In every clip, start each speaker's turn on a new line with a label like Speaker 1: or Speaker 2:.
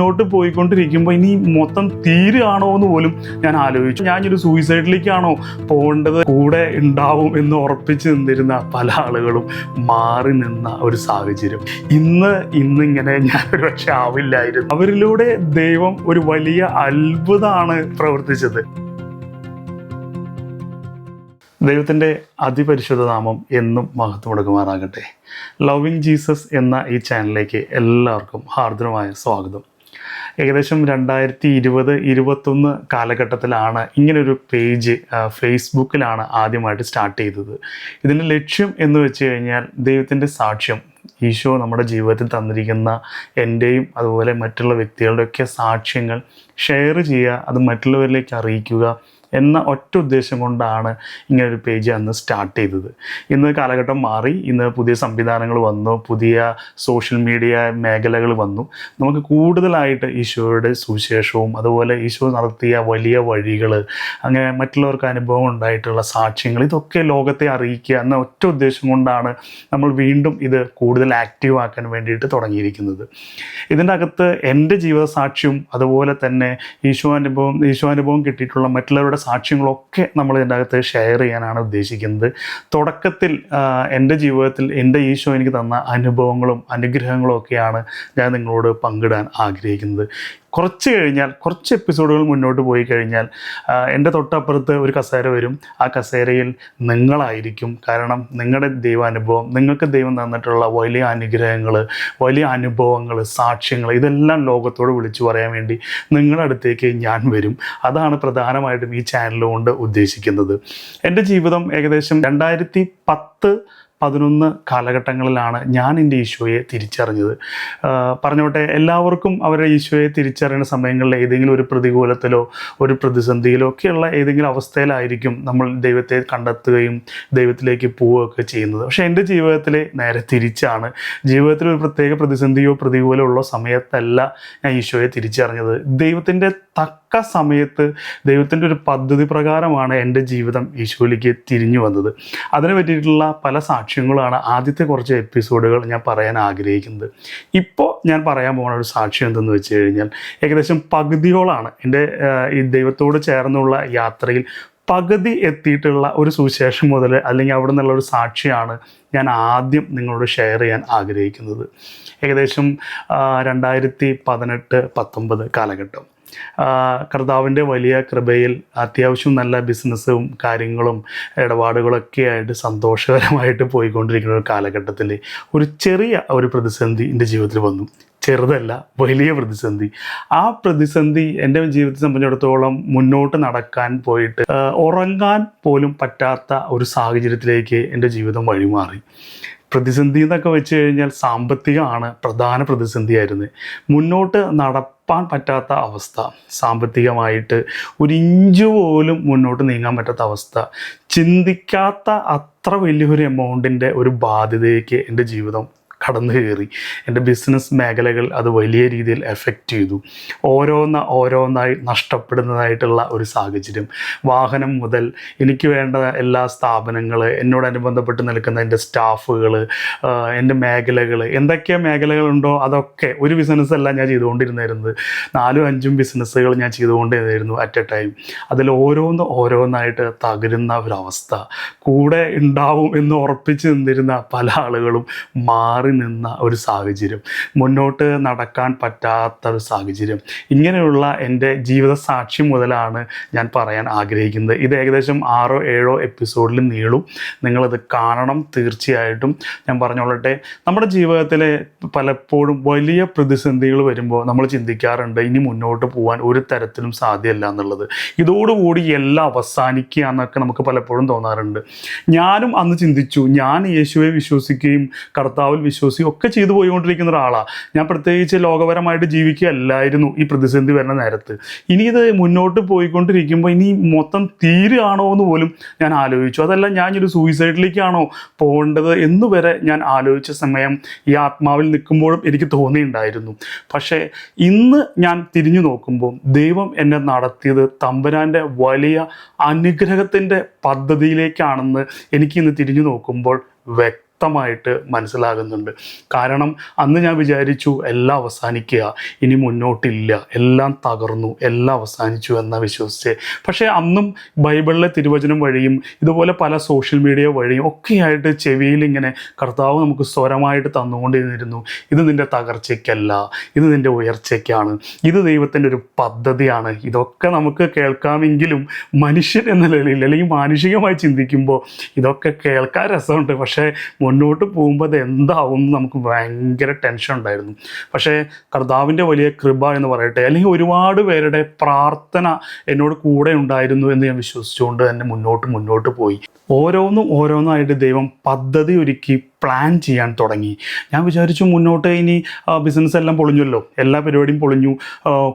Speaker 1: മുന്നോട്ട് പോയിക്കൊണ്ടിരിക്കുമ്പോൾ ഇനി മൊത്തം തീരുകയാണോ എന്ന് പോലും ഞാൻ ആലോചിച്ചു. ഞാനൊരു സൂയിസൈഡിലേക്കാണോ പോകേണ്ടത്? കൂടെ ഉണ്ടാവും എന്ന് ഉറപ്പിച്ച് നിന്നിരുന്ന പല ആളുകളും മാറി നിന്ന ഒരു സാഹചര്യം. ഇന്നിങ്ങനെ ഞാൻ ഒരു പക്ഷെ ആവില്ലായിരുന്നു. അവരിലൂടെ ദൈവം ഒരു വലിയ അത്ഭുതമാണ് പ്രവർത്തിച്ചത്. ദൈവത്തിൻ്റെ അതിപരിശുദ്ധ നാമം എന്നും മഹത്വമെടുക്കുമാറാകട്ടെ. ലവിങ് ജീസസ് എന്ന ഈ ചാനലിലേക്ക് എല്ലാവർക്കും ഹാർദവമായ സ്വാഗതം. ഏകദേശം 2020-21 കാലഘട്ടത്തിലാണ് ഇങ്ങനൊരു പേജ് ഫേസ്ബുക്കിലാണ് ആദ്യമായിട്ട് സ്റ്റാർട്ട് ചെയ്തത്. ഇതിൻ്റെ ലക്ഷ്യം എന്ന് വെച്ച് കഴിഞ്ഞാൽ ദൈവത്തിൻ്റെ സാക്ഷ്യം, ഈശോ നമ്മുടെ ജീവിതത്തിൽ തന്നിരിക്കുന്ന എൻ്റെയും അതുപോലെ മറ്റുള്ള വ്യക്തികളുടെയൊക്കെ സാക്ഷ്യങ്ങൾ ഷെയർ ചെയ്യുക, അത് മറ്റുള്ളവരിലേക്ക് അറിയിക്കുക എന്ന ഒറ്റ ഉദ്ദേശം കൊണ്ടാണ് ഇങ്ങനൊരു പേജ് അന്ന് സ്റ്റാർട്ട് ചെയ്തത്. ഇന്ന് കാലഘട്ടം മാറി, ഇന്ന് പുതിയ സംവിധാനങ്ങൾ വന്നു, പുതിയ സോഷ്യൽ മീഡിയ മേഖലകൾ വന്നു. നമുക്ക് കൂടുതലായിട്ട് ഈശോയുടെ സുവിശേഷവും അതുപോലെ ഈശോ നടത്തിയ വലിയ വഴികൾ, അങ്ങനെ മറ്റുള്ളവർക്ക് അനുഭവം ഉണ്ടായിട്ടുള്ള സാക്ഷ്യങ്ങൾ, ഇതൊക്കെ ലോകത്തെ അറിയിക്കുക എന്ന ഒറ്റ ഉദ്ദേശം കൊണ്ടാണ് നമ്മൾ വീണ്ടും ഇത് കൂടുതൽ ആക്റ്റീവ് ആക്കാൻ വേണ്ടിയിട്ട് തുടങ്ങിയിരിക്കുന്നത്. ഇതിൻ്റെ അകത്ത് എൻ്റെ ജീവിത സാക്ഷ്യവും അതുപോലെ തന്നെ ഈശോ അനുഭവം കിട്ടിയിട്ടുള്ള മറ്റുള്ളവരുടെ സാക്ഷ്യങ്ങളൊക്കെ നമ്മൾ ഇതിൻ്റെ അകത്ത് ഷെയർ ചെയ്യാനാണ് ഉദ്ദേശിക്കുന്നത്. തുടക്കത്തിൽ എൻ്റെ ജീവിതത്തിൽ എൻ്റെ ഈശോ എനിക്ക് തന്ന അനുഭവങ്ങളും അനുഗ്രഹങ്ങളും ഒക്കെയാണ് ഞാൻ നിങ്ങളോട് പങ്കിടാൻ ആഗ്രഹിക്കുന്നത്. കുറച്ച് എപ്പിസോഡുകൾ മുന്നോട്ട് പോയി കഴിഞ്ഞാൽ എൻ്റെ തൊട്ടപ്പുറത്ത് ഒരു കസേര വരും. ആ കസേരയിൽ നിങ്ങളായിരിക്കും. കാരണം നിങ്ങളുടെ ദൈവാനുഭവം, നിങ്ങൾക്ക് ദൈവം തന്നിട്ടുള്ള വലിയ അനുഗ്രഹങ്ങൾ, വലിയ അനുഭവങ്ങൾ, സാക്ഷ്യങ്ങൾ, ഇതെല്ലാം ലോകത്തോട് വിളിച്ചു പറയാൻ വേണ്ടി നിങ്ങളുടെ അടുത്തേക്ക് ഞാൻ വരും. അതാണ് പ്രധാനമായിട്ടും ഈ ചാനൽ കൊണ്ട് ഉദ്ദേശിക്കുന്നത്. എൻ്റെ ജീവിതം ഏകദേശം 2010-11 കാലഘട്ടങ്ങളിലാണ് ഞാൻ എൻ്റെ ഈശോയെ തിരിച്ചറിഞ്ഞത്. പറഞ്ഞോട്ടെ, എല്ലാവർക്കും അവരുടെ ഈശോയെ തിരിച്ചറിയുന്ന സമയങ്ങളിൽ ഏതെങ്കിലും ഒരു പ്രതികൂലത്തിലോ ഒരു പ്രതിസന്ധിയിലോ ഒക്കെയുള്ള ഏതെങ്കിലും അവസ്ഥയിലായിരിക്കും നമ്മൾ ദൈവത്തെ കണ്ടെത്തുകയും ദൈവത്തിലേക്ക് പോവുകയൊക്കെ ചെയ്യുന്നത്. പക്ഷേ എൻ്റെ ജീവിതത്തിൽ നേരെ തിരിച്ചാണ്. ജീവിതത്തിൽ ഒരു പ്രത്യേക പ്രതിസന്ധിയോ പ്രതികൂലമോ ഉള്ള സമയത്തല്ല ഞാൻ ഈശോയെ തിരിച്ചറിഞ്ഞത്. ദൈവത്തിൻ്റെ തക്ക സമയത്ത് ദൈവത്തിൻ്റെ ഒരു പദ്ധതി പ്രകാരമാണ് എൻ്റെ ജീവിതം ഈശോയിലേക്ക് തിരിഞ്ഞു വന്നത്. അതിനെ പറ്റിയിട്ടുള്ള പല സാക്ഷ്യങ്ങളാണ് ആദ്യത്തെ കുറച്ച് എപ്പിസോഡുകൾ ഞാൻ പറയാൻ ആഗ്രഹിക്കുന്നത്. ഇപ്പോൾ ഞാൻ പറയാൻ പോകുന്ന ഒരു സാക്ഷ്യം എന്തെന്ന് വെച്ച് കഴിഞ്ഞാൽ ഏകദേശം പകുതിയോളാണ് എൻ്റെ ഈ ദൈവത്തോട് ചേർന്നുള്ള യാത്രയിൽ പകുതി എത്തിയിട്ടുള്ള ഒരു സുവിശേഷം മുതൽ അല്ലെങ്കിൽ അവിടെ നിന്നുള്ള ഒരു സാക്ഷിയാണ് ഞാൻ ആദ്യം നിങ്ങളോട് ഷെയർ ചെയ്യാൻ ആഗ്രഹിക്കുന്നത്. ഏകദേശം 2018-19 കാലഘട്ടം കർത്താവിൻ്റെ വലിയ കൃപയിൽ അത്യാവശ്യം നല്ല ബിസിനസ്സും കാര്യങ്ങളും ഇടപാടുകളൊക്കെ ആയിട്ട് സന്തോഷകരമായിട്ട് പോയിക്കൊണ്ടിരിക്കുന്ന ഒരു കാലഘട്ടത്തിൽ ഒരു ചെറിയ പ്രതിസന്ധി എൻ്റെ ജീവിതത്തിൽ വന്നു. ചെറുതല്ല, വലിയ പ്രതിസന്ധി. ആ പ്രതിസന്ധി എൻ്റെ ജീവിതത്തെ സംബന്ധിച്ചിടത്തോളം മുന്നോട്ട് നടക്കാൻ പോയിട്ട് ഉറങ്ങാൻ പോലും പറ്റാത്ത ഒരു സാഹചര്യത്തിലേക്ക് എൻ്റെ ജീവിതം വഴിമാറി. പ്രതിസന്ധി എന്നൊക്കെ വെച്ച് കഴിഞ്ഞാൽ സാമ്പത്തികമാണ് പ്രധാന പ്രതിസന്ധിയായിരുന്നു. മുന്നോട്ട് നടപ്പാൻ പറ്റാത്ത അവസ്ഥ, സാമ്പത്തികമായിട്ട് ഒരു ഇഞ്ച് പോലും മുന്നോട്ട് നീങ്ങാൻ പറ്റാത്ത അവസ്ഥ, ചിന്തിക്കാത്ത അത്ര വലിയൊരു എമൗണ്ടിൻ്റെ ഒരു ബാധ്യതയ്ക്ക് എൻ്റെ ജീവിതം കടന്നു കയറി. എൻ്റെ ബിസിനസ് മേഖലകൾ അത് വലിയ രീതിയിൽ എഫക്റ്റ് ചെയ്തു. ഓരോന്നായി നഷ്ടപ്പെടുന്നതായിട്ടുള്ള ഒരു സാഹചര്യം. വാഹനം മുതൽ എനിക്ക് വേണ്ട എല്ലാ സ്ഥാപനങ്ങൾ, എന്നോടനുബന്ധപ്പെട്ട് നിൽക്കുന്ന എൻ്റെ സ്റ്റാഫുകൾ, എൻ്റെ മേഖലകൾ, എന്തൊക്കെ മേഖലകളുണ്ടോ അതൊക്കെ, ഒരു ബിസിനസ്സല്ല ഞാൻ ചെയ്തുകൊണ്ടിരുന്നായിരുന്നത്, 4-5 ബിസിനസ്സുകൾ ഞാൻ ചെയ്തുകൊണ്ടിരുന്നായിരുന്നു അറ്റ് എ ടൈം. അതിൽ ഓരോന്നായിട്ട് തകരുന്ന ഒരവസ്ഥ. കൂടെ ഉണ്ടാവും എന്ന് ഉറപ്പിച്ച് നിന്നിരുന്ന പല ആളുകളും മാറി നിന്ന ഒരു സാഹചര്യം, മുന്നോട്ട് നടക്കാൻ പറ്റാത്ത ഒരു സാഹചര്യം. ഇങ്ങനെയുള്ള എൻ്റെ ജീവിത സാക്ഷി മുതലാണ് ഞാൻ പറയാൻ ആഗ്രഹിക്കുന്നത്. ഇത് ഏകദേശം 6-7 എപ്പിസോഡിൽ നീളും. നിങ്ങളത് കാണണം തീർച്ചയായിട്ടും. ഞാൻ പറഞ്ഞോളട്ടെ, നമ്മുടെ ജീവിതത്തിലെ പലപ്പോഴും വലിയ പ്രതിസന്ധികൾ വരുമ്പോൾ നമ്മൾ ചിന്തിക്കാറുണ്ട് ഇനി മുന്നോട്ട് പോകാൻ ഒരു തരത്തിലും സാധ്യമല്ല എന്നുള്ളത്. ഇതോടുകൂടി എല്ലാം അവസാനിക്കുക എന്നൊക്കെ നമുക്ക് പലപ്പോഴും തോന്നാറുണ്ട്. ഞാനും അന്ന് ചിന്തിച്ചു. ഞാൻ യേശുവെ വിശ്വസിക്കുകയും കർത്താവിൽ ഒക്കെ ചെയ്തു പോയിക്കൊണ്ടിരിക്കുന്ന ഒരാളാണ് ഞാൻ. പ്രത്യേകിച്ച് ലോകപരമായിട്ട് ജീവിക്കുകയല്ലായിരുന്നു ഈ പ്രതിസന്ധി വരുന്ന നേരത്ത്. ഇനി ഇത് മുന്നോട്ട് പോയിക്കൊണ്ടിരിക്കുമ്പോൾ ഇനി മൊത്തം തീരുകയാണോ എന്ന് പോലും ഞാൻ ആലോചിച്ചു. അതല്ല ഞാനൊരു സൂയിസൈഡിലേക്കാണോ പോകേണ്ടത് എന്ന് വരെ ഞാൻ ആലോചിച്ച സമയം ഈ ആത്മാവിൽ നിൽക്കുമ്പോഴും എനിക്ക് തോന്നിയിട്ടുണ്ടായിരുന്നു. പക്ഷേ ഇന്ന് ഞാൻ തിരിഞ്ഞു നോക്കുമ്പോൾ ദൈവം എന്നെ നടത്തിയത് തമ്പുരാൻ്റെ വലിയ അനുഗ്രഹത്തിൻ്റെ പദ്ധതിയിലേക്കാണെന്ന് എനിക്കിന്ന് തിരിഞ്ഞു നോക്കുമ്പോൾ വ്യക്തം വ്യക്തമായിട്ട് മനസ്സിലാകുന്നുണ്ട്. കാരണം അന്ന് ഞാൻ വിചാരിച്ചു എല്ലാം അവസാനിക്കുക, ഇനി മുന്നോട്ടില്ല, എല്ലാം തകർന്നു, എല്ലാം അവസാനിച്ചു എന്നാണ് വിശ്വസിച്ചത്. പക്ഷേ അന്നും ബൈബിളിലെ തിരുവചനം വഴിയും ഇതുപോലെ പല സോഷ്യൽ മീഡിയ വഴിയും ഒക്കെയായിട്ട് ചെവിയിൽ ഇങ്ങനെ കർത്താവ് നമുക്ക് സ്വരമായിട്ട് തന്നുകൊണ്ടിരുന്നിരുന്നു. ഇത് നിൻ്റെ തകർച്ചയ്ക്കല്ല, ഇത് നിൻ്റെ ഉയർച്ചയ്ക്കാണ്, ഇത് ദൈവത്തിൻ്റെ ഒരു പദ്ധതിയാണ്. ഇതൊക്കെ നമുക്ക് കേൾക്കാമെങ്കിലും മനുഷ്യൻ എന്ന നിലയിൽ അല്ലെങ്കിൽ മാനുഷികമായി ചിന്തിക്കുമ്പോൾ ഇതൊക്കെ കേൾക്കാൻ രസമുണ്ട്. പക്ഷേ മുന്നോട്ട് പോകുമ്പോൾ അത് എന്താവും നമുക്ക് ഭയങ്കര ടെൻഷൻ ഉണ്ടായിരുന്നു. പക്ഷേ കർത്താവിൻ്റെ വലിയ കൃപ എന്ന് പറയട്ടെ, അല്ലെങ്കിൽ ഒരുപാട് പേരുടെ പ്രാർത്ഥന എന്നോട് കൂടെ ഉണ്ടായിരുന്നു എന്ന് ഞാൻ വിശ്വസിച്ചുകൊണ്ട് തന്നെ മുന്നോട്ട് പോയി. ഓരോന്നായിട്ട് ദൈവം പദ്ധതി ഒരുക്കി പ്ലാൻ ചെയ്യാൻ തുടങ്ങി. ഞാൻ വിചാരിച്ചു മുന്നോട്ട് ഇനി ബിസിനസ് എല്ലാം പൊളിഞ്ഞല്ലോ, എല്ലാ പരിപാടിയും പൊളിഞ്ഞു.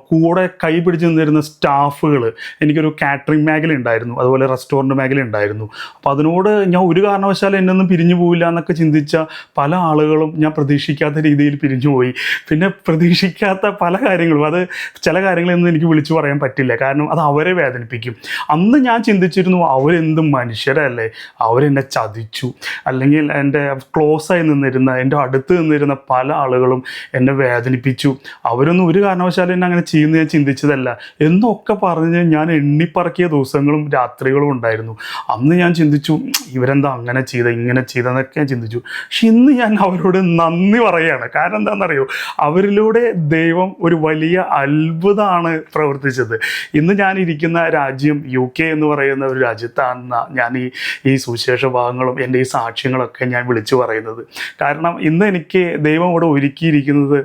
Speaker 1: കൂടെ കൈ പിടിച്ച് നിന്നിരുന്ന സ്റ്റാഫുകൾ, എനിക്കൊരു കാറ്ററിംഗ് മേഖല ഉണ്ടായിരുന്നു, അതുപോലെ റെസ്റ്റോറൻറ്റ് മേഖല ഉണ്ടായിരുന്നു. അപ്പോൾ അതിനോട് ഞാൻ ഒരു കാരണവശാലും എന്നൊന്നും പിരിഞ്ഞു പോവില്ല എന്നൊക്കെ ചിന്തിച്ച പല ആളുകളും ഞാൻ പ്രതീക്ഷിക്കാത്ത രീതിയിൽ പിരിഞ്ഞു പോയി. പിന്നെ പ്രതീക്ഷിക്കാത്ത പല കാര്യങ്ങളും, അത് ചില കാര്യങ്ങളൊന്നും എനിക്ക് വിളിച്ചു പറയാൻ പറ്റില്ല, കാരണം അത് അവരെ വേദനിപ്പിക്കും. അന്ന് ഞാൻ ചിന്തിച്ചിരുന്നു അവരെന്ത് മനുഷ്യരല്ലേ, അവരെന്നെ ചതിച്ചു, അല്ലെങ്കിൽ എൻ്റെ ക്ലോസായി നിന്നിരുന്ന, എൻ്റെ അടുത്ത് നിന്നിരുന്ന പല ആളുകളും എന്നെ വേദനിപ്പിച്ചു, അവരൊന്നും ഒരു കാരണവശാലും എന്നെ അങ്ങനെ ചെയ്യുന്ന ഞാൻ ചിന്തിച്ചതല്ല എന്നൊക്കെ പറഞ്ഞ് ഞാൻ എണ്ണിപ്പറക്കിയ ദിവസങ്ങളും രാത്രികളും ഉണ്ടായിരുന്നു. അന്ന് ഞാൻ ചിന്തിച്ചു ഇവരെന്താ അങ്ങനെ ചെയ്ത ഇങ്ങനെ ചെയ്തെന്നൊക്കെ ഞാൻ ചിന്തിച്ചു. പക്ഷെ ഇന്ന് ഞാൻ അവരോട് നന്ദി പറയുകയാണ്. കാരണം എന്താണെന്നറിയോ, അവരിലൂടെ ദൈവം ഒരു വലിയ അത്ഭുതമാണ് പ്രവർത്തിച്ചത്. ഇന്ന് ഞാൻ ഇരിക്കുന്ന രാജ്യം UK എന്ന് പറയുന്ന ഒരു രാജ്യത്താണ് ഞാൻ ഈ സുവിശേഷ ഭാഗങ്ങളും എൻ്റെ ഈ സാക്ഷ്യങ്ങളൊക്കെ ഞാൻ വിളിച്ചു പറയുന്നത്. കാരണം ഇന്ന് എനിക്ക് ദൈവം ഇവിടെ ഒരുക്കിയിരിക്കുന്നത്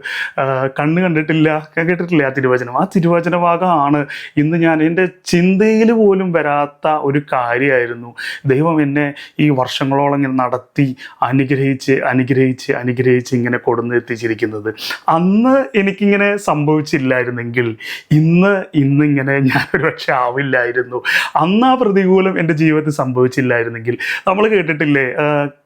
Speaker 1: കണ്ണ് കണ്ടിട്ടില്ല, കേട്ടിട്ടില്ല ആ തിരുവചനം. ആ തിരുവചന ഭാഗമാണ് ഇന്ന് ഞാൻ എൻ്റെ ചിന്തയിൽ പോലും വരാത്ത ഒരു കാര്യമായിരുന്നു. ദൈവം എന്നെ ഈ വർഷങ്ങളോളം ഇങ്ങനെ നടത്തി അനുഗ്രഹിച്ച് ഇങ്ങനെ കൊടുന്ന് എത്തിച്ചിരിക്കുന്നത്. അന്ന് എനിക്കിങ്ങനെ സംഭവിച്ചില്ലായിരുന്നെങ്കിൽ ഇന്നിങ്ങനെ ഞാനൊരു പക്ഷെ ആവില്ലായിരുന്നു. അന്ന് ആ പ്രതികൂലം എൻ്റെ ജീവിതത്തിൽ സംഭവിച്ചില്ലായിരുന്നെങ്കിൽ, നമ്മൾ കേട്ടിട്ടില്ലേ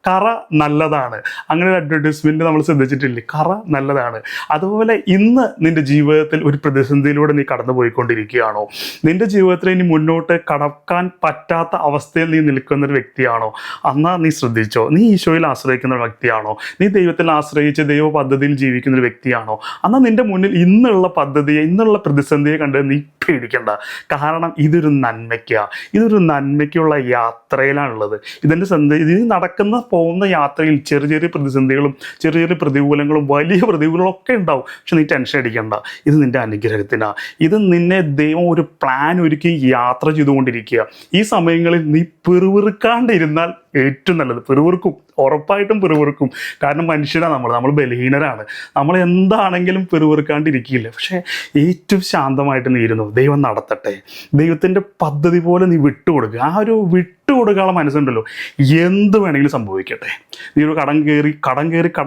Speaker 1: കറ നല്ലതാണ്, അങ്ങനെ ഒരു അഡ്വർടൈസ്മെൻറ്റ് നമ്മൾ ശ്രദ്ധിച്ചിട്ടില്ലേ, കറ നല്ലതാണ്. അതുപോലെ ഇന്ന് നിൻ്റെ ജീവിതത്തിൽ ഒരു പ്രതിസന്ധിയിലൂടെ നീ കടന്നു പോയിക്കൊണ്ടിരിക്കുകയാണോ, നിൻ്റെ ജീവിതത്തിൽ ഇനി മുന്നോട്ട് കടക്കാൻ പറ്റാത്ത അവസ്ഥയിൽ നീ നിൽക്കുന്നൊരു വ്യക്തിയാണോ, എന്നാൽ നീ ശ്രദ്ധിച്ചോ, നീ ഈശോയിൽ ആശ്രയിക്കുന്ന ഒരു വ്യക്തിയാണോ, നീ ദൈവത്തിൽ ആശ്രയിച്ച് ദൈവ പദ്ധതിയിൽ ജീവിക്കുന്ന ഒരു വ്യക്തിയാണോ, എന്നാൽ നിൻ്റെ മുന്നിൽ ഇന്നുള്ള പദ്ധതിയെ, ഇന്നുള്ള പ്രതിസന്ധിയെ കണ്ട് നീ പേടിക്കണ്ട. കാരണം ഇതൊരു നന്മയ്ക്കുള്ള യാത്രയിലാണുള്ളത്. ഇത് പോകുന്ന യാത്രയിൽ ചെറിയ പ്രതിസന്ധികളും ചെറിയ പ്രതികൂലങ്ങളും വലിയ പ്രതികൂലങ്ങളും ഒക്കെ ഉണ്ടാവും. പക്ഷെ നീ ടെൻഷൻ അടിക്കണ്ട, ഇത് നിൻ്റെ അനുഗ്രഹത്തിനാണ്. ഇത് നിന്നെ ദൈവം ഒരു പ്ലാൻ ഒരുക്കി യാത്ര ചെയ്തുകൊണ്ടിരിക്കുക. ഈ സമയങ്ങളിൽ നീ പിറുവിറുക്കാണ്ടിരുന്നാൽ ഏറ്റവും നല്ലത്. ഉറപ്പായിട്ടും പിറുവിറുക്കും. കാരണം മനുഷ്യരാണ് നമ്മൾ ബലഹീനരാണ്, നമ്മൾ എന്താണെങ്കിലും പിറുവിറുക്കാണ്ടിരിക്കില്ല. പക്ഷേ ഏറ്റവും ശാന്തമായിട്ട് നീ ഇരുന്നു, ദൈവം നടത്തട്ടെ, ദൈവത്തിൻ്റെ പദ്ധതി പോലെ നീ വിട്ടുകൊടുക്കുക. ആ ഒരു വിട്ടുകൊടുക്കാനുള്ള മനസ്സുണ്ടല്ലോ, എന്ത് വേണമെങ്കിലും സംഭവിക്കട്ടെ. നീ ഒരു കടം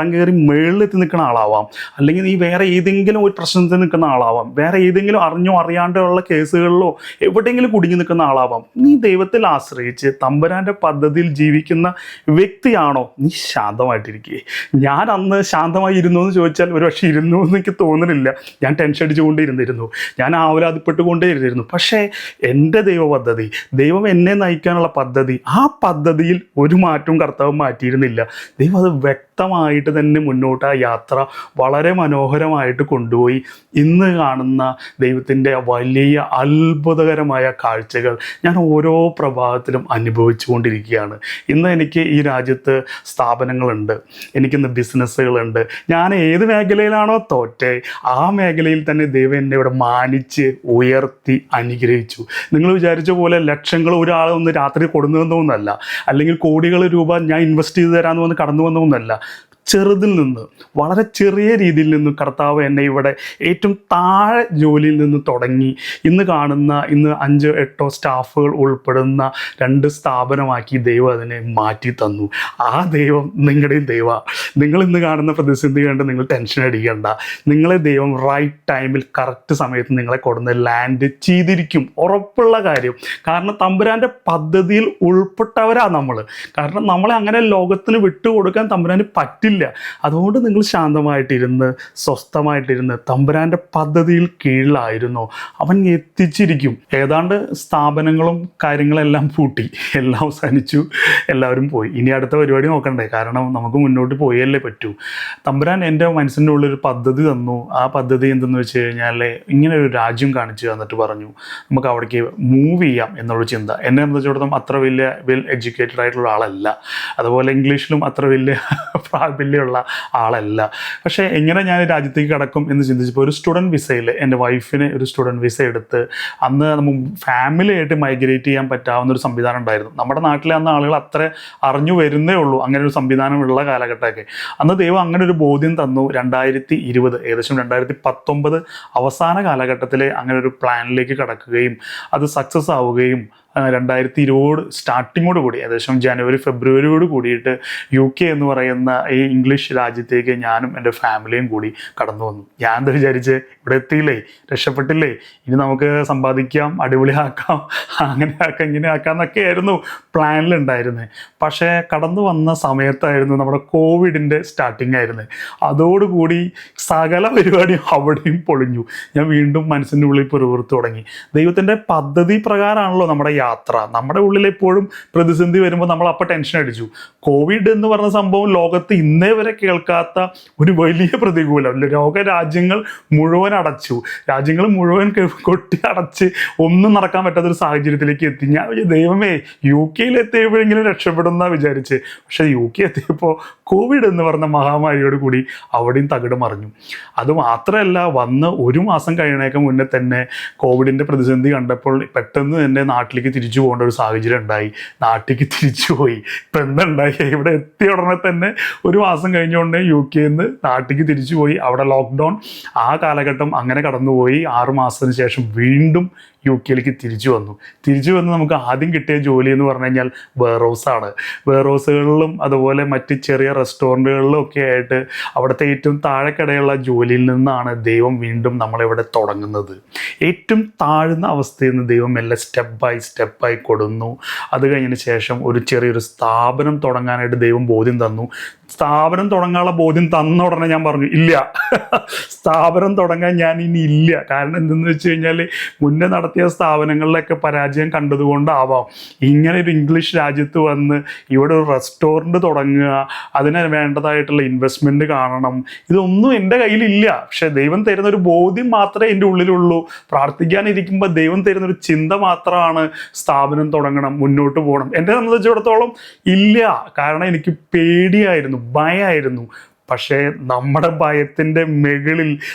Speaker 1: കയറി മുകളിലെത്തി നിൽക്കുന്ന ആളാവാം, അല്ലെങ്കിൽ നീ വേറെ ഏതെങ്കിലും ഒരു പ്രശ്നത്തിൽ നിൽക്കുന്ന ആളാവാം, വേറെ ഏതെങ്കിലും അറിയാണ്ടുള്ള കേസുകളിലോ എവിടെയെങ്കിലും കുടുങ്ങി നിൽക്കുന്ന ആളാവാം. നീ ദൈവത്തിൽ ആശ്രയിച്ച് തമ്പുരാൻ്റെ പദ്ധതിയിൽ ജീവിക്കുന്ന വ്യക്തിയാണോ, നീ ശാന്തമായിട്ടിരിക്കുക. ഞാൻ അന്ന് ശാന്തമായി ഇരുന്നു എന്ന് ചോദിച്ചാൽ ഒരു പക്ഷേ ഇരുന്നു എന്ന് എനിക്ക് തോന്നുന്നില്ല. ഞാൻ ടെൻഷൻ അടിച്ചുകൊണ്ടിരുന്നിരുന്നു, ഞാൻ ആവലാതിപ്പെട്ടുകൊണ്ടേയിരുന്നു. പക്ഷേ എൻ്റെ ദൈവം എന്നെ നയിക്കാനുള്ള പദ്ധതി, ആ പദ്ധതിയിൽ ഒരു മാറ്റവും കർത്താവ് മാറ്റിയിരുന്നില്ല. ദൈവം അത് വ്യക്തമായിട്ട് തന്നെ മുന്നോട്ട് ആ യാത്ര വളരെ മനോഹരമായിട്ട് കൊണ്ടുപോയി. ഇന്ന് കാണുന്ന ദൈവത്തിൻ്റെ വലിയ അത്ഭുതകരമായ കാഴ്ചകൾ ഞാൻ ഓരോ പ്രഭാതത്തിലും അനുഭവിച്ചു കൊണ്ടിരിക്കുകയാണ്. ഇന്ന് എനിക്ക് ഈ രാജ്യത്ത് സ്ഥാപനങ്ങളുണ്ട്, എനിക്കിന്ന് ബിസിനസ്സുകളുണ്ട്. ഞാൻ ഏത് മേഖലയിലാണോ തോറ്റേ ആ മേഖലയിൽ തന്നെ ദൈവം എന്നെ ഇവിടെ മാനിച്ച് ഉയർത്തി അനുഗ്രഹിച്ചു. നിങ്ങൾ വിചാരിച്ച പോലെ ലക്ഷങ്ങൾ ഒരാൾ ഒന്ന് രാത്രി കൊടുന്നു വന്നതൊന്നുമല്ല, അല്ലെങ്കിൽ കോടികൾ രൂപ ഞാൻ ഇൻവെസ്റ്റ് ചെയ്ത് തരാമെന്ന് വന്ന് കടന്നു വന്നതൊന്നുമല്ല. ചെറുതിൽ നിന്ന്, വളരെ ചെറിയ രീതിയിൽ നിന്ന് കർത്താവ് എന്നെ ഇവിടെ ഏറ്റവും താഴെ ജോലിയിൽ നിന്ന് തുടങ്ങി ഇന്ന് 5-8 സ്റ്റാഫുകൾ ഉൾപ്പെടുന്ന 2 സ്ഥാപനമാക്കി ദൈവം അതിനെ മാറ്റി തന്നു. ആ ദൈവം നിങ്ങളുടെയും ദൈവമാണ്. നിങ്ങൾ ഇന്ന് കാണുന്ന പ്രതിസന്ധി കണ്ട് നിങ്ങൾ ടെൻഷൻ അടിക്കേണ്ട. നിങ്ങളെ ദൈവം റൈറ്റ് ടൈമിൽ കറക്റ്റ് സമയത്ത് നിങ്ങളെ കൊടുന്ന് ലാൻഡ് ചെയ്തിരിക്കും, ഉറപ്പുള്ള കാര്യം. കാരണം തമ്പുരാൻ്റെ പദ്ധതിയിൽ ഉൾപ്പെട്ടവരാണ് നമ്മൾ. കാരണം നമ്മളെ അങ്ങനെ ലോകത്തിന് വിട്ടുകൊടുക്കാൻ തമ്പുരാന് പറ്റില്ല. ഇല്ല. അതുകൊണ്ട് നിങ്ങൾ ശാന്തമായിട്ടിരുന്ന് സ്വസ്ഥമായിട്ടിരുന്ന് തമ്പുരാൻ്റെ പദ്ധതിയിൽ കീഴിലായിരുന്നോ അവൻ എത്തിച്ചിരിക്കും. ഏതാണ്ട് സ്ഥാപനങ്ങളും കാര്യങ്ങളെല്ലാം പൂട്ടി, എല്ലാം അവസാനിച്ചു, എല്ലാവരും പോയി. ഇനി അടുത്ത പരിപാടി നോക്കണ്ടേ, കാരണം നമുക്ക് മുന്നോട്ട് പോയല്ലേ പറ്റൂ. തമ്പുരാൻ എൻ്റെ മനസ്സിൻ്റെ ഉള്ളൊരു പദ്ധതി തന്നു. ആ പദ്ധതി എന്തെന്ന് വെച്ച് കഴിഞ്ഞാൽ ഇങ്ങനെ ഒരു രാജ്യം കാണിച്ചു തന്നിട്ട് പറഞ്ഞു നമുക്ക് അവിടേക്ക് മൂവ് ചെയ്യാം എന്നുള്ള ചിന്ത. എന്നെ സംബന്ധിച്ചിടത്തോളം അത്ര വലിയ വെൽ എഡ്യൂക്കേറ്റഡ് ആയിട്ടുള്ള ആളല്ല, അതുപോലെ ഇംഗ്ലീഷിലും അത്ര വലിയ പ്രാബല്യമുള്ള ആളല്ല. പക്ഷേ എങ്ങനെ ഞാൻ രാജ്യത്തേക്ക് കടക്കും എന്ന് ചിന്തിച്ചപ്പോൾ ഒരു സ്റ്റുഡൻറ്റ് വിസയിൽ എൻ്റെ വൈഫിന് ഒരു സ്റ്റുഡൻറ്റ് വിസ എടുത്ത് അന്ന് നമുക്ക് ഫാമിലിയായിട്ട് മൈഗ്രേറ്റ് ചെയ്യാൻ പറ്റാവുന്ന ഒരു സംവിധാനം ഉണ്ടായിരുന്നു. നമ്മുടെ നാട്ടിലെ അന്ന് ആളുകൾ അത്ര അറിഞ്ഞു വരുന്നേ ഉള്ളൂ അങ്ങനെ ഒരു സംവിധാനമുള്ള കാലഘട്ടമൊക്കെ. അന്ന് ദൈവം അങ്ങനെ ഒരു ബോധ്യം തന്നു. 2020 ഏകദേശം 2019 അവസാന കാലഘട്ടത്തിൽ അങ്ങനെ ഒരു പ്ലാനിലേക്ക് കടക്കുകയും അത് സക്സസ് ആവുകയും 2020 സ്റ്റാർട്ടിങ്ങോട് കൂടി ഏകദേശം ജനുവരി ഫെബ്രുവരിയോട് കൂടിയിട്ട് UK എന്ന് പറയുന്ന ഈ ഇംഗ്ലീഷ് രാജ്യത്തേക്ക് ഞാനും എൻ്റെ ഫാമിലിയും കൂടി കടന്നു വന്നു. ഞാൻ എന്താ വിചാരിച്ച് ഇവിടെ എത്തിയില്ലേ, രക്ഷപ്പെട്ടില്ലേ, ഇനി നമുക്ക് സമ്പാദിക്കാം, അടിപൊളിയാക്കാം, അങ്ങനെ ആക്കാം, ഇങ്ങനെ ആക്കാം എന്നൊക്കെ ആയിരുന്നു പ്ലാനിലുണ്ടായിരുന്നത്. പക്ഷേ കടന്നു വന്ന സമയത്തായിരുന്നു നമ്മുടെ കോവിഡിൻ്റെ സ്റ്റാർട്ടിങ് ആയിരുന്നത്. അതോടുകൂടി സകല പരിപാടിയും അവിടെയും പൊളിഞ്ഞു. ഞാൻ വീണ്ടും മനസ്സിൻ്റെ ഉള്ളിൽ പുറത്തു തുടങ്ങി. ദൈവത്തിൻ്റെ പദ്ധതി പ്രകാരമാണല്ലോ നമ്മുടെ യാത്ര. നമ്മുടെ ഉള്ളിൽ എപ്പോഴും പ്രതിസന്ധി വരുമ്പോൾ നമ്മൾ അപ്പോൾ ടെൻഷൻ അടിച്ചു. കോവിഡ് എന്ന് പറഞ്ഞ സംഭവം ലോകത്ത് ഇന്നേ വരെ കേൾക്കാത്ത ഒരു വലിയ പ്രതികൂലം. ലോകരാജ്യങ്ങൾ മുഴുവൻ അടച്ചു, രാജ്യങ്ങൾ മുഴുവൻ കൊട്ടി അടച്ച് ഒന്നും നടക്കാൻ പറ്റാത്തൊരു സാഹചര്യത്തിലേക്ക് എത്തി. ഞാൻ ദൈവമേ UK എത്തിയപ്പോഴെങ്കിലും രക്ഷപ്പെടുന്ന വിചാരിച്ച്. പക്ഷേ UK എത്തിയപ്പോൾ കോവിഡ് എന്ന് പറഞ്ഞ മഹാമാരിയോട് കൂടി അവിടെയും തകിട് മറിഞ്ഞു. അതുമാത്രമല്ല, വന്ന് ഒരു മാസം കഴിയണേക്ക് മുന്നേ തന്നെ കോവിഡിൻ്റെ പ്രതിസന്ധി കണ്ടപ്പോൾ പെട്ടെന്ന് തന്നെ നാട്ടിലേക്ക് തിരിച്ചു പോകേണ്ട ഒരു സാഹചര്യം ഉണ്ടായി. നാട്ടിലേക്ക് തിരിച്ചു പോയി. ഇപ്പം എന്തുണ്ടായി, ഇവിടെ എത്തിയ ഉടനെ തന്നെ ഒരു മാസം കഴിഞ്ഞുകൊണ്ട് UK നാട്ടിലേക്ക് തിരിച്ചു പോയി. അവിടെ ലോക്ക്ഡൗൺ, ആ കാലഘട്ടം അങ്ങനെ കടന്നുപോയി. 6 മാസത്തിന് ശേഷം വീണ്ടും UK തിരിച്ചു വന്ന് നമുക്ക് ആദ്യം കിട്ടിയ ജോലി എന്ന് പറഞ്ഞു കഴിഞ്ഞാൽ വെയർഹൗസാണ്. വെയർഹൗസുകളിലും അതുപോലെ മറ്റ് ചെറിയ റെസ്റ്റോറൻറ്റുകളിലും ഒക്കെ ആയിട്ട് അവിടുത്തെ ഏറ്റവും താഴെക്കടയുള്ള ജോലിയിൽ നിന്നാണ് ദൈവം വീണ്ടും നമ്മളിവിടെ തുടങ്ങുന്നത്. ഏറ്റവും താഴ്ന്ന അവസ്ഥയിൽ നിന്ന് ദൈവം എല്ലാം സ്റ്റെപ്പായി കൊടുന്നു. അത് കഴിഞ്ഞതിന് ശേഷം ഒരു ചെറിയൊരു സ്ഥാപനം തുടങ്ങാനായിട്ട് ദൈവം ബോധ്യം തന്നു. സ്ഥാപനം തുടങ്ങാനുള്ള ബോധ്യം തന്ന ഉടനെ ഞാൻ പറഞ്ഞു ഇല്ല, സ്ഥാപനം തുടങ്ങാൻ ഞാൻ ഇനി ഇല്ല. കാരണം എന്തെന്ന് വെച്ച് കഴിഞ്ഞാൽ മുന്നേ നടത്തിയ സ്ഥാപനങ്ങളിലൊക്കെ പരാജയം കണ്ടതുകൊണ്ടാവാം ഇങ്ങനെ ഒരു ഇംഗ്ലീഷ് രാജ്യത്ത് വന്ന് ഇവിടെ ഒരു റെസ്റ്റോറൻറ്റ് തുടങ്ങുക, അതിന് വേണ്ടതായിട്ടുള്ള ഇൻവെസ്റ്റ്മെൻറ്റ് കാണണം, ഇതൊന്നും എൻ്റെ കയ്യിലില്ല. പക്ഷേ ദൈവം തരുന്നൊരു ബോധ്യം മാത്രമേ എൻ്റെ ഉള്ളിലുള്ളൂ. പ്രാർത്ഥിക്കാനിരിക്കുമ്പോൾ ദൈവം തരുന്നൊരു ചിന്ത മാത്രമാണ് സ്ഥാപനം തുടങ്ങണം, മുന്നോട്ട് പോകണം. എന്നെ സംബന്ധിച്ചിടത്തോളം ഇല്ല, കാരണം എനിക്ക് പേടിയായിരുന്നു, ഭയമായിരുന്നു. പക്ഷേ നമ്മുടെ ഭയത്തിൻ്റെ മുകളിൽ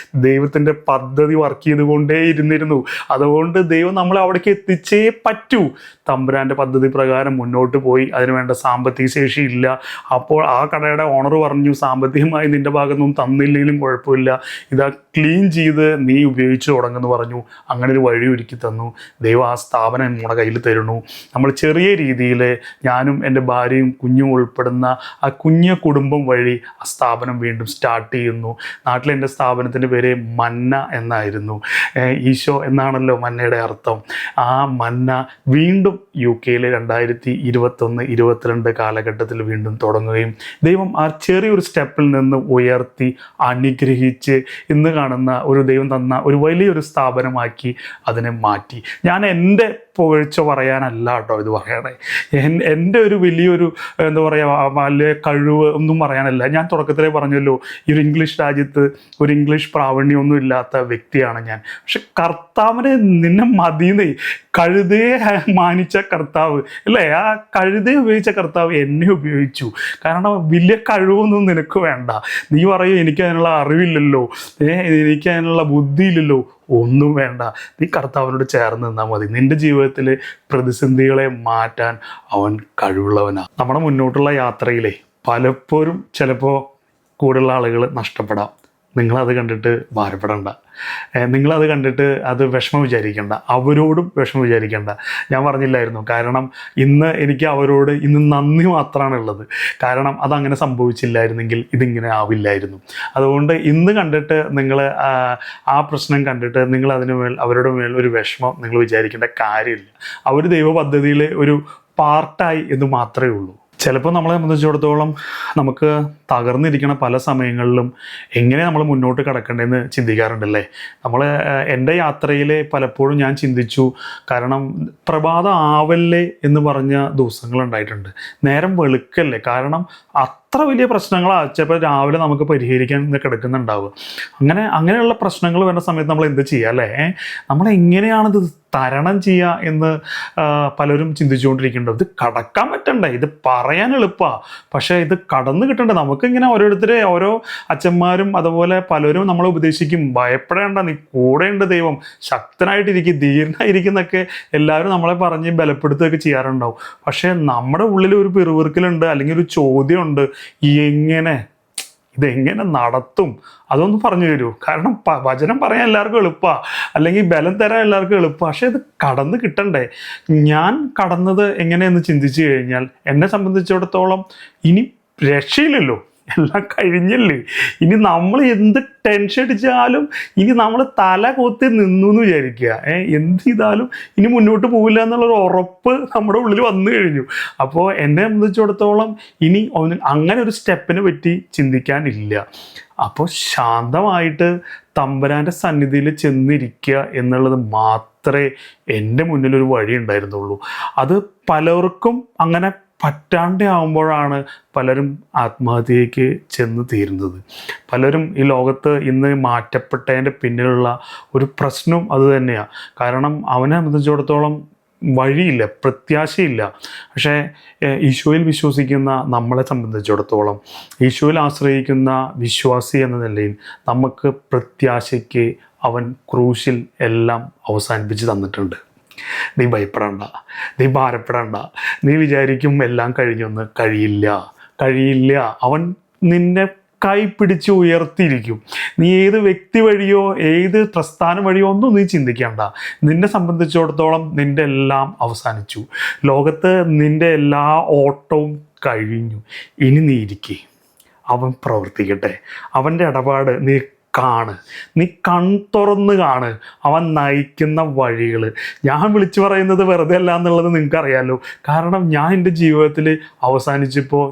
Speaker 1: ദൈവത്തിൻ്റെ പദ്ധതി വർക്ക് ചെയ്തുകൊണ്ടേ ഇരുന്നിരുന്നു. അതുകൊണ്ട് ദൈവം നമ്മളെ അവിടേക്ക് എത്തിച്ചേ പറ്റൂ. തമ്പുരാൻ്റെ പദ്ധതി പ്രകാരം മുന്നോട്ട് പോയി. അതിനുവേണ്ട സാമ്പത്തിക ശേഷി ഇല്ല. അപ്പോൾ ആ കടയുടെ ഓണർ പറഞ്ഞു, സാമ്പത്തികമായി നിൻ്റെ ഭാഗത്തൊന്നും തന്നില്ലെങ്കിലും കുഴപ്പമില്ല, ഇതാ ക്ലീൻ ചെയ്ത് നീ ഉപയോഗിച്ച് തുടങ്ങുമെന്ന് പറഞ്ഞു. അങ്ങനെ ഒരു വഴി ഒരുക്കി തന്നു. ദൈവം ആ സ്ഥാപനം നമ്മുടെ കയ്യിൽ തരുന്നു. നമ്മൾ ചെറിയ രീതിയിൽ ഞാനും എൻ്റെ ഭാര്യയും കുഞ്ഞും ഉൾപ്പെടുന്ന ആ കുഞ്ഞു കുടുംബം വഴി ആ സ്ഥാപനം വീണ്ടും സ്റ്റാർട്ട് ചെയ്യുന്നു. നാട്ടിലെ എൻ്റെ സ്ഥാപനത്തിൻ്റെ പേര് മന്ന എന്നായിരുന്നു. ഈശോ എന്നാണല്ലോ മന്നയുടെ അർത്ഥം. ആ മന്ന വീണ്ടും UK 2021-22 കാലഘട്ടത്തിൽ വീണ്ടും തുടങ്ങുകയും ദൈവം ആ ചെറിയൊരു സ്റ്റെപ്പിൽ നിന്ന് ഉയർത്തി അനുഗ്രഹിച്ച് ഇന്ന് കാണുന്ന ഒരു ദൈവം തന്ന ഒരു വലിയൊരു സ്ഥാപനമാക്കി അതിനെ മാറ്റി. ഞാൻ എൻ്റെ പുകഴ്ച പറയാനല്ല കേട്ടോ ഇത് പറയണേ, എൻ്റെ ഒരു വലിയൊരു എന്താ പറയുക വലിയ കഴിവ് ഒന്നും പറയാനല്ല. ഞാൻ തുടക്കത്തിലേ പറഞ്ഞല്ലോ, ഈ ഒരു ഇംഗ്ലീഷ് രാജ്യത്ത് ഒരു ഇംഗ്ലീഷ് പ്രാവീണ്യമൊന്നും ഇല്ലാത്ത വ്യക്തിയാണ് ഞാൻ. പക്ഷെ കർത്താവിനെ നിന്നെ മതിയെന്നേ, കഴുതയെ മാനിച്ച കർത്താവ് അല്ലേ, ആ കഴുതയെ ഉപയോഗിച്ച കർത്താവ് എന്നെ ഉപയോഗിച്ചു. കാരണം വലിയ കഴിവൊന്നും നിനക്ക് വേണ്ട. നീ പറയും എനിക്ക് അതിനുള്ള അറിവില്ലല്ലോ, എനിക്ക് അതിനുള്ള ബുദ്ധിയില്ലല്ലോ, ഒന്നും വേണ്ട. നീ കർത്താവിനോട് ചേർന്ന് നിന്നാൽ മതി. നിൻ്റെ ജീവിതത്തിൽ പ്രതിസന്ധികളെ മാറ്റാൻ അവൻ കഴിവുള്ളവനാണ്. നമ്മുടെ മുന്നോട്ടുള്ള യാത്രയിലെ പലപ്പോഴും ചിലപ്പോൾ കൂടുതലുള്ള ആളുകൾ നഷ്ടപ്പെടാം. നിങ്ങളത് കണ്ടിട്ട് ഭാരപ്പെടണ്ട, നിങ്ങളത് കണ്ടിട്ട് അത് വിഷമം വിചാരിക്കേണ്ട, അവരോടും വിഷമം വിചാരിക്കേണ്ട. ഞാൻ പറഞ്ഞില്ലായിരുന്നു, കാരണം ഇന്ന് എനിക്ക് അവരോട് ഇന്ന് നന്ദി മാത്രമാണ് ഉള്ളത്. കാരണം അതങ്ങനെ സംഭവിച്ചില്ലായിരുന്നെങ്കിൽ ഇതിങ്ങനെ ആവില്ലായിരുന്നു. അതുകൊണ്ട് ഇന്ന് കണ്ടിട്ട് നിങ്ങൾ ആ പ്രശ്നം കണ്ടിട്ട് നിങ്ങൾ അവരുടെ മേൽ ഒരു വിഷമം നിങ്ങൾ വിചാരിക്കേണ്ട കാര്യമില്ല. അവർ ദൈവ പദ്ധതിയിൽ ഒരു പാർട്ടായി എന്ന് മാത്രമേ ഉള്ളൂ. ചിലപ്പോൾ നമ്മളെ സംബന്ധിച്ചിടത്തോളം നമുക്ക് തകർന്നിരിക്കുന്ന പല സമയങ്ങളിലും എങ്ങനെ നമ്മൾ മുന്നോട്ട് കടക്കേണ്ടതെന്ന് ചിന്തിക്കാറുണ്ടല്ലേ. എൻ്റെ യാത്രയിൽ പലപ്പോഴും ഞാൻ ചിന്തിച്ചു, കാരണം പ്രഭാതം ആവല്ലേ എന്ന് പറഞ്ഞ ദിവസങ്ങളുണ്ടായിട്ടുണ്ട്. നേരം വെളുക്കല്ലേ, കാരണം അത്ര വലിയ പ്രശ്നങ്ങളാണ് ചിലപ്പോൾ രാവിലെ നമുക്ക് പരിഹരിക്കാൻ കിടക്കുന്നുണ്ടാവുക. അങ്ങനെയുള്ള പ്രശ്നങ്ങൾ വരുന്ന സമയത്ത് നമ്മൾ എന്ത് ചെയ്യുക അല്ലേ? നമ്മളെങ്ങനെയാണിത് തരണം ചെയ്യുക എന്ന് പലരും ചിന്തിച്ചുകൊണ്ടിരിക്കുന്നുണ്ട്. ഇത് കടക്കാൻ പറ്റണ്ടേ, ഇത് പറയാൻ എളുപ്പമാണ്, പക്ഷേ ഇത് കടന്നു കിട്ടണ്ടേ. നമുക്കിങ്ങനെ ഓരോ അച്ഛന്മാരും അതുപോലെ പലരും നമ്മളെ ഉപദേശിക്കും, ഭയപ്പെടേണ്ട, നീ കൂടെയുണ്ട്, ദൈവം ശക്തനായിട്ടിരിക്കും, ധീരനായിരിക്കുന്നൊക്കെ എല്ലാവരും നമ്മളെ പറഞ്ഞ് ബലപ്പെടുത്തുകയൊക്കെ ചെയ്യാറുണ്ടാവും. പക്ഷേ നമ്മുടെ ഉള്ളിൽ ഒരു പിറുവിറുക്കലുണ്ട്, അല്ലെങ്കിൽ ഒരു ചോദ്യമുണ്ട്, ഇതെങ്ങനെ നടത്തും, അതൊന്ന് പറഞ്ഞു തരൂ. കാരണം വചനം പറയാൻ എല്ലാവർക്കും എളുപ്പമാണ്, അല്ലെങ്കിൽ ബലം തരാൻ എല്ലാവർക്കും എളുപ്പമാണ്, പക്ഷേ ഇത് കടന്ന് കിട്ടണ്ടേ. ഞാൻ കടന്നത് എങ്ങനെയെന്ന് ചിന്തിച്ചു കഴിഞ്ഞാൽ എന്നെ സംബന്ധിച്ചിടത്തോളം ഇനി രക്ഷയില്ലല്ലോ, എല്ലാം കഴിഞ്ഞല്ലേ. ഇനി നമ്മൾ എന്ത് ടെൻഷൻ അടിച്ചാലും ഇനി നമ്മൾ തല കൊത്തി നിന്നു എന്ന് വിചാരിക്കുക. എന്ത് ചെയ്താലും ഇനി മുന്നോട്ട് പോകില്ല എന്നുള്ളൊരു ഉറപ്പ് നമ്മുടെ ഉള്ളിൽ വന്നു കഴിഞ്ഞു. അപ്പോൾ എന്നെ സംബന്ധിച്ചിടത്തോളം ഇനി അങ്ങനെ ഒരു സ്റ്റെപ്പിനെ പറ്റി ചിന്തിക്കാനില്ല. അപ്പോൾ ശാന്തമായിട്ട് തമ്പുരാൻ്റെ സന്നിധിയിൽ ചെന്നിരിക്കുക എന്നുള്ളത് മാത്രമേ എൻ്റെ മുന്നിലൊരു വഴി ഉണ്ടായിരുന്നുള്ളൂ. അത് പലർക്കും അങ്ങനെ പറ്റാണ്ട് ആകുമ്പോഴാണ് പലരും ആത്മഹത്യയ്ക്ക് ചെന്ന് തീരുന്നത്. പലരും ഈ ലോകത്ത് ഇന്ന് മാറ്റപ്പെട്ടതിൻ്റെ പിന്നിലുള്ള ഒരു പ്രശ്നവും അത് തന്നെയാണ്. കാരണം അവനെ സംബന്ധിച്ചിടത്തോളം വഴിയില്ല, പ്രത്യാശയില്ല. പക്ഷേ ഈശോയിൽ വിശ്വസിക്കുന്ന നമ്മളെ സംബന്ധിച്ചിടത്തോളം, ഈശോയിൽ ആശ്രയിക്കുന്ന വിശ്വാസി എന്ന നിലയിൽ നമുക്ക് പ്രത്യാശയ്ക്ക് അവൻ ക്രൂശിൽ എല്ലാം അവസാനിപ്പിച്ച് തന്നിട്ടുണ്ട്. നീ ഭയപ്പെടണ്ട, നീ ഭാരപ്പെടണ്ട. നീ വിചാരിക്കും എല്ലാം കഴിഞ്ഞൊന്ന്, കഴിയില്ല. അവൻ നിന്നെ കൈ പിടിച്ച് ഉയർത്തിയിരിക്കും. നീ ഏത് വ്യക്തി വഴിയോ ഏത് പ്രസ്ഥാനം വഴിയോ ഒന്നും നീ ചിന്തിക്കേണ്ട. നിന്നെ സംബന്ധിച്ചിടത്തോളം നിൻ്റെ എല്ലാം അവസാനിച്ചു. ലോകത്ത് നിൻ്റെ എല്ലാ ഓട്ടവും കഴിഞ്ഞു. ഇനി നീ ഇരിക്കേ, അവൻ പ്രവർത്തിക്കട്ടെ. അവൻ്റെ ഇടപാട് നീ തുറന്ന് കാണ്. അവൻ നയിക്കുന്ന വഴികൾ. ഞാൻ വിളിച്ചു പറയുന്നത് വെറുതെ അല്ല എന്നുള്ളത് നിങ്ങൾക്കറിയാമല്ലോ. കാരണം ഞാൻ എൻ്റെ ജീവിതത്തിൽ അവസാനിച്ചപ്പോൾ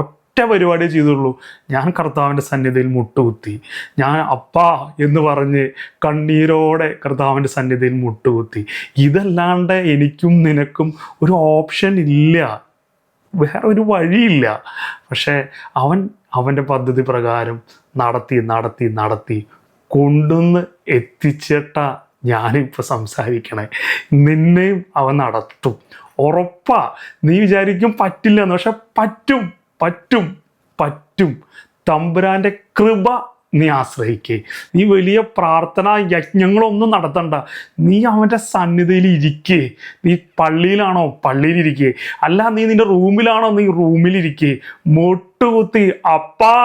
Speaker 1: ഒറ്റ പരിപാടിയേ ചെയ്തുള്ളൂ. ഞാൻ കർത്താവിൻ്റെ സന്നിധിയിൽ മുട്ടുകുത്തി. ഞാൻ അപ്പാ എന്ന് പറഞ്ഞ് കണ്ണീരോടെ കർത്താവിൻ്റെ സന്നിധിയിൽ മുട്ടുകുത്തി. ഇതല്ലാണ്ട് എനിക്കും നിനക്കും ഒരു ഓപ്ഷൻ ഇല്ല, വേറെ ഒരു വഴിയില്ല. പക്ഷേ അവൻ്റെ പദ്ധതി പ്രകാരം നടത്തി കൊണ്ടുവന്ന് എത്തിച്ചിട്ടാ ഞാനിപ്പോൾ സംസാരിക്കണേ. നിന്നെയും അവൻ നടത്തും, ഉറപ്പാ. നീ വിചാരിക്കും പറ്റില്ല എന്ന്, പക്ഷെ പറ്റും. തമ്പുരാൻ്റെ കൃപ നീ ആശ്രയിക്കേ. നീ വലിയ പ്രാർത്ഥനാ യജ്ഞങ്ങളൊന്നും നടത്തണ്ട. നീ അവൻ്റെ സന്നിധിയിൽ ഇരിക്കേ. നീ പള്ളിയിലാണോ, പള്ളിയിലിരിക്കേ. അല്ല നീ നിൻ്റെ റൂമിലാണോ, നീ റൂമിലിരിക്കേ. മുട്ടുകുത്തി അപ്പാ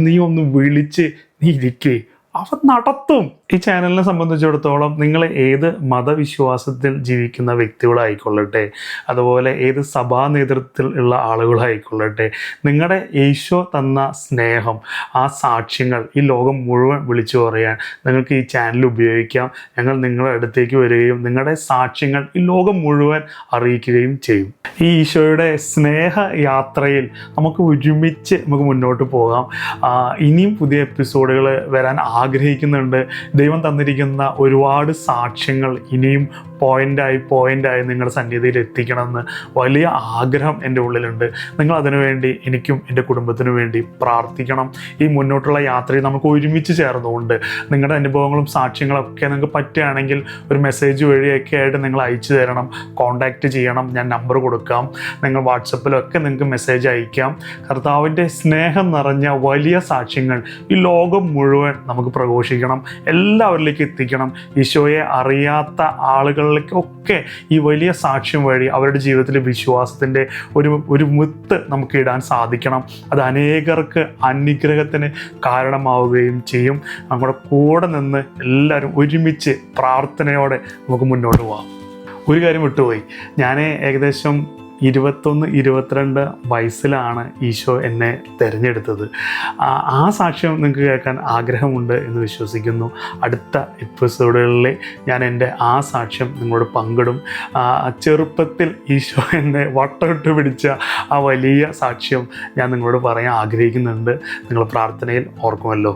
Speaker 1: നീ ഒന്ന് വിളിച്ച് നീ ഇരിക്കേ. അവൻ നടത്തും. ഈ ചാനലിനെ സംബന്ധിച്ചിടത്തോളം നിങ്ങൾ ഏത് മതവിശ്വാസത്തിൽ ജീവിക്കുന്ന വ്യക്തികളായിക്കൊള്ളട്ടെ, അതുപോലെ ഏത് സഭാ നേതൃത്വത്തിൽ ഉള്ള ആളുകളായിക്കൊള്ളട്ടെ, നിങ്ങളുടെ ഈശോ തന്ന സ്നേഹം, ആ സാക്ഷ്യങ്ങൾ ഈ ലോകം മുഴുവൻ വിളിച്ചു പറയാൻ നിങ്ങൾക്ക് ഈ ചാനൽ ഉപയോഗിക്കാം. ഞങ്ങൾ നിങ്ങളുടെ അടുത്തേക്ക് വരികയും നിങ്ങളുടെ സാക്ഷ്യങ്ങൾ ഈ ലോകം മുഴുവൻ അറിയിക്കുകയും ചെയ്യും. ഈ ഈശോയുടെ സ്നേഹയാത്രയിൽ നമുക്ക് മുന്നോട്ട് പോകാം. ഇനിയും പുതിയ എപ്പിസോഡുകൾ വരാൻ ആഗ്രഹിക്കുന്നുണ്ട്. ദൈവം തന്നിരിക്കുന്ന ഒരുപാട് സാക്ഷ്യങ്ങൾ ഇനിയും പോയിൻ്റായി നിങ്ങളുടെ സന്നിധിയിൽ എത്തിക്കണമെന്ന് വലിയ ആഗ്രഹം എൻ്റെ ഉള്ളിലുണ്ട്. നിങ്ങൾ അതിനുവേണ്ടി എനിക്കും എൻ്റെ കുടുംബത്തിനു വേണ്ടി പ്രാർത്ഥിക്കണം. ഈ മുന്നോട്ടുള്ള യാത്രയിൽ നമുക്ക് ഒരുമിച്ച് ചേർന്നുകൊണ്ട് നിങ്ങളുടെ അനുഭവങ്ങളും സാക്ഷ്യങ്ങളൊക്കെ നിങ്ങൾക്ക് പറ്റുകയാണെങ്കിൽ ഒരു മെസ്സേജ് വഴിയൊക്കെ ആയിട്ട് നിങ്ങൾ അയച്ചു തരണം, കോൺടാക്റ്റ് ചെയ്യണം. ഞാൻ നമ്പർ കൊടുക്കാം. നിങ്ങൾ വാട്സപ്പിലൊക്കെ നിങ്ങൾക്ക് മെസ്സേജ് അയക്കാം. കർത്താവിൻ്റെ സ്നേഹം നിറഞ്ഞ വലിയ സാക്ഷ്യങ്ങൾ ഈ ലോകം മുഴുവൻ നമുക്ക് പ്രഘോഷിക്കണം, എല്ലാവരിലേക്കും എത്തിക്കണം. ഈശോയെ അറിയാത്ത ആളുകളിലേക്കൊക്കെ ഈ വലിയ സാക്ഷ്യം വഴി അവരുടെ ജീവിതത്തിലെ വിശ്വാസത്തിൻ്റെ ഒരു മുത്ത് നമുക്ക് ഇടാൻ സാധിക്കണം. അത് അനേകർക്ക് അനുഗ്രഹത്തിന് കാരണമാവുകയും ചെയ്യും. നമ്മുടെ കൂടെ നിന്ന് എല്ലാവരും ഒരുമിച്ച് പ്രാർത്ഥനയോടെ നമുക്ക് മുന്നോട്ട് പോകാം. ഒരു കാര്യം വിട്ടുപോയി. ഞാൻ ഏകദേശം 21-22 വയസ്സിലാണ് ഈശോ എന്നെ തിരഞ്ഞെടുത്തത്. ആ സാക്ഷ്യം നിങ്ങൾക്ക് കേൾക്കാൻ ആഗ്രഹമുണ്ട് എന്ന് വിശ്വസിക്കുന്നു. അടുത്ത എപ്പിസോഡുകളിൽ ഞാൻ എൻ്റെ ആ സാക്ഷ്യം നിങ്ങളോട് പങ്കിടും. ചെറുപ്പത്തിൽ ഈശോ എന്നെ വട്ടമിട്ട് പിടിച്ച ആ വലിയ സാക്ഷ്യം ഞാൻ നിങ്ങളോട് പറയാൻ ആഗ്രഹിക്കുന്നുണ്ട്. നിങ്ങൾ പ്രാർത്ഥനയിൽ ഓർക്കുമല്ലോ.